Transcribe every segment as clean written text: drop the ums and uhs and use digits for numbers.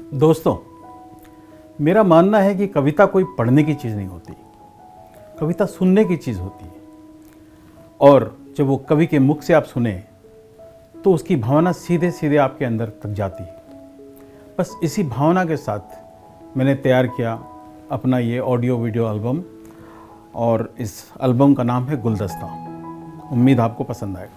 दोस्तों, मेरा मानना है कि कविता कोई पढ़ने की चीज़ नहीं होती, कविता सुनने की चीज़ होती है। और जब वो कवि के मुख से आप सुने तो उसकी भावना सीधे सीधे आपके अंदर तक जाती है। बस इसी भावना के साथ मैंने तैयार किया अपना ये ऑडियो वीडियो एल्बम, और इस एल्बम का नाम है गुलदस्ता। उम्मीद आपको पसंद आएगा।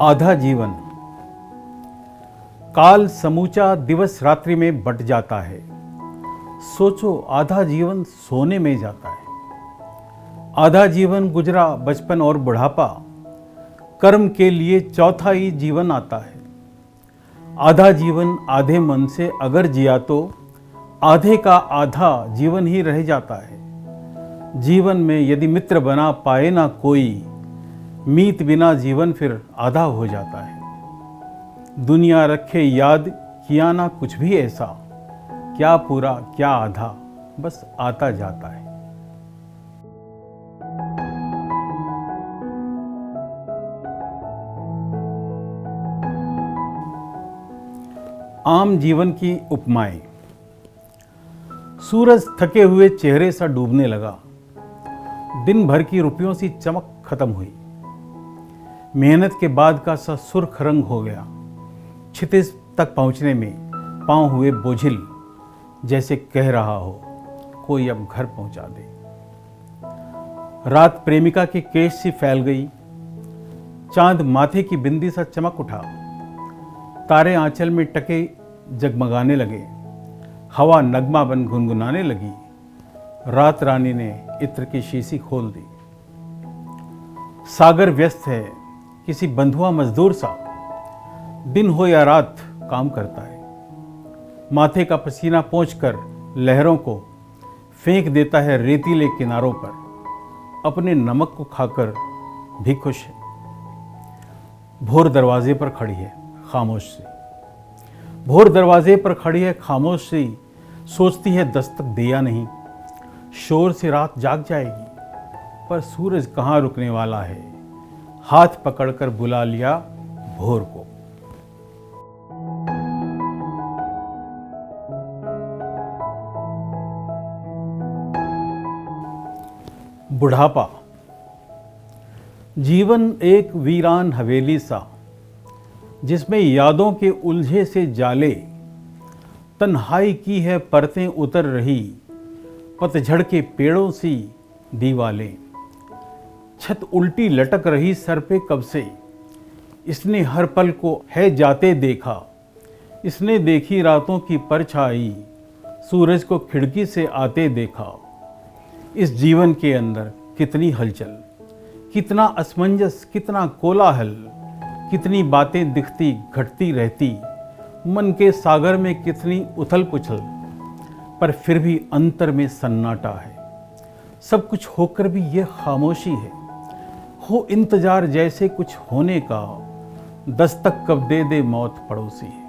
आधा जीवन। काल समूचा दिवस रात्रि में बट जाता है, सोचो आधा जीवन सोने में जाता है। आधा जीवन गुजरा बचपन और बुढ़ापा, कर्म के लिए चौथा ही जीवन आता है। आधा जीवन आधे मन से अगर जिया तो आधे का आधा जीवन ही रह जाता है। जीवन में यदि मित्र बना पाए ना कोई, मीत बिना जीवन फिर आधा हो जाता है। दुनिया रखे याद किया ना कुछ भी ऐसा, क्या पूरा क्या आधा बस आता जाता है। आम जीवन की उपमाएं। सूरज थके हुए चेहरे सा डूबने लगा, दिन भर की रुपयों सी चमक खत्म हुई। मेहनत के बाद का सा सुर्ख रंग हो गया, क्षितिज तक पहुंचने में पांव हुए बोझिल, जैसे कह रहा हो कोई अब घर पहुंचा दे। रात प्रेमिका के केश सी फैल गई, चांद माथे की बिंदी सा चमक उठा। तारे आंचल में टके जगमगाने लगे, हवा नगमा बन गुनगुनाने लगी। रात रानी ने इत्र की शीशी खोल दी। सागर व्यस्त है किसी बंधुआ मजदूर सा, दिन हो या रात काम करता है। माथे का पसीना पोंछकर लहरों को फेंक देता है रेतीले किनारों पर, अपने नमक को खाकर भी खुश है। भोर दरवाजे पर खड़ी है खामोश सी, भोर दरवाजे पर खड़ी है खामोश सी, सोचती है दस्तक दिया नहीं, शोर से रात जाग जाएगी। पर सूरज कहाँ रुकने वाला है, हाथ पकड़कर बुला लिया भोर को। बुढ़ापा। जीवन एक वीरान हवेली सा, जिसमें यादों के उलझे से जाले। तन्हाई की है परतें उतर रही, पतझड़ के पेड़ों सी दीवालें। छत उल्टी लटक रही सर पे कब से, इसने हर पल को है जाते देखा। इसने देखी रातों की परछाई, सूरज को खिड़की से आते देखा। इस जीवन के अंदर कितनी हलचल, कितना असमंजस, कितना कोलाहल, कितनी बातें दिखती घटती रहती। मन के सागर में कितनी उथल पुथल, पर फिर भी अंतर में सन्नाटा है। सब कुछ होकर भी यह खामोशी है, हो इंतजार जैसे कुछ होने का, दस्तक कब दे दे मौत पड़ोसी है।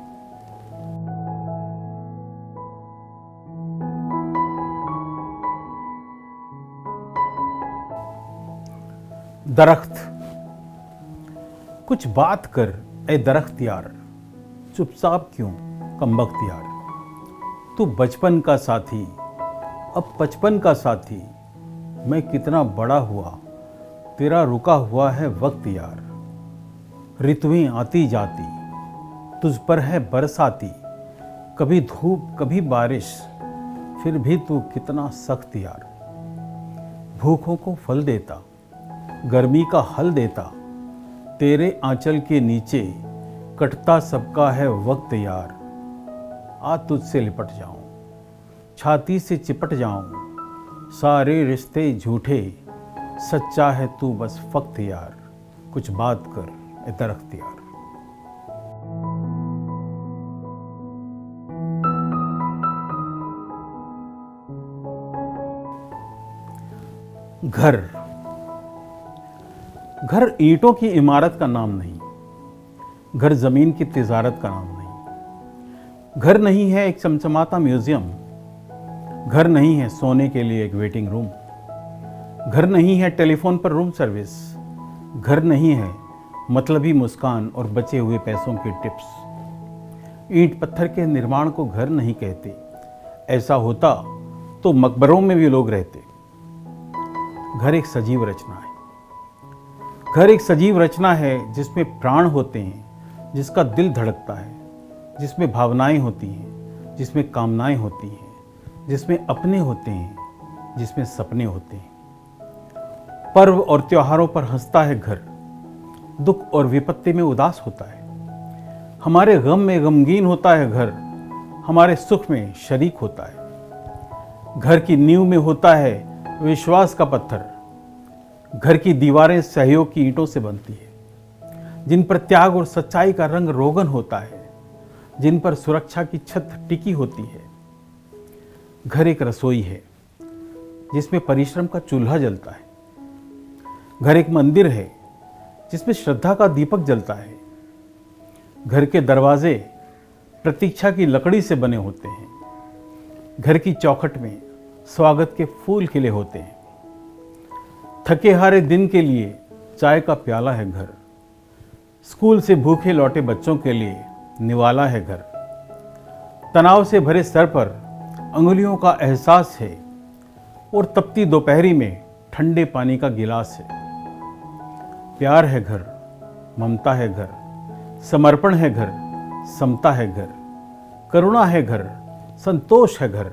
दरख्त। कुछ बात कर ए दरख्त यार, चुपचाप क्यों कमबख्त यार। तू बचपन का साथी, अब 55 का साथी। मैं कितना बड़ा हुआ, तेरा रुका हुआ है वक्त यार। ऋतुएं आती जाती, तुझ पर है बरसाती। कभी धूप कभी बारिश, फिर भी तू कितना सख्त यार। भूखों को फल देता, गर्मी का हल देता। तेरे आंचल के नीचे कटता सबका है वक्त यार। आ तुझसे लिपट जाऊं, छाती से चिपट जाऊं। सारे रिश्ते झूठे, सच्चा है तू बस फक्त यार। कुछ बात कर ए दरख्त यार। घर। घर ईंटों की इमारत का नाम नहीं, घर जमीन की तिजारत का नाम नहीं। घर नहीं है एक चमचमाता म्यूजियम, घर नहीं है सोने के लिए एक वेटिंग रूम, घर नहीं है टेलीफोन पर रूम सर्विस, घर नहीं है मतलबी मुस्कान और बचे हुए पैसों की टिप्स। ईंट पत्थर के निर्माण को घर नहीं कहते, ऐसा होता तो मकबरों में भी लोग रहते। घर एक सजीव रचना है, घर एक सजीव रचना है जिसमें प्राण होते हैं, जिसका दिल धड़कता है, जिसमें भावनाएं होती हैं, जिसमें कामनाएं होती हैं, जिसमें अपने होते हैं, जिसमें सपने होते हैं। पर्व और त्योहारों पर हंसता है घर, दुख और विपत्ति में उदास होता है। हमारे गम में गमगीन होता है घर, हमारे सुख में शरीक होता है। घर की नींव में होता है विश्वास का पत्थर, घर की दीवारें सहयोग की ईंटों से बनती है, जिन पर त्याग और सच्चाई का रंग रोगन होता है, जिन पर सुरक्षा की छत टिकी होती है। घर एक रसोई है जिसमें परिश्रम का चूल्हा जलता है। घर एक मंदिर है जिसमें श्रद्धा का दीपक जलता है। घर के दरवाजे प्रतीक्षा की लकड़ी से बने होते हैं। घर की चौखट में स्वागत के फूल खिले होते हैं। थके हारे दिन के लिए चाय का प्याला है घर, स्कूल से भूखे लौटे बच्चों के लिए निवाला है घर। तनाव से भरे सर पर अंगुलियों का एहसास है और तपती दोपहरी में ठंडे पानी का गिलास है। प्यार है घर, ममता है घर, समर्पण है घर, समता है घर, करुणा है घर, संतोष है घर,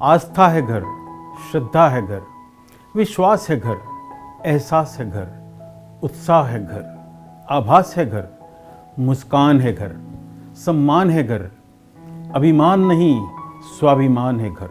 आस्था है घर, श्रद्धा है घर, विश्वास है घर, एहसास है घर, उत्साह है घर, आभास है घर, मुस्कान है घर, सम्मान है घर, अभिमान नहीं स्वाभिमान है घर।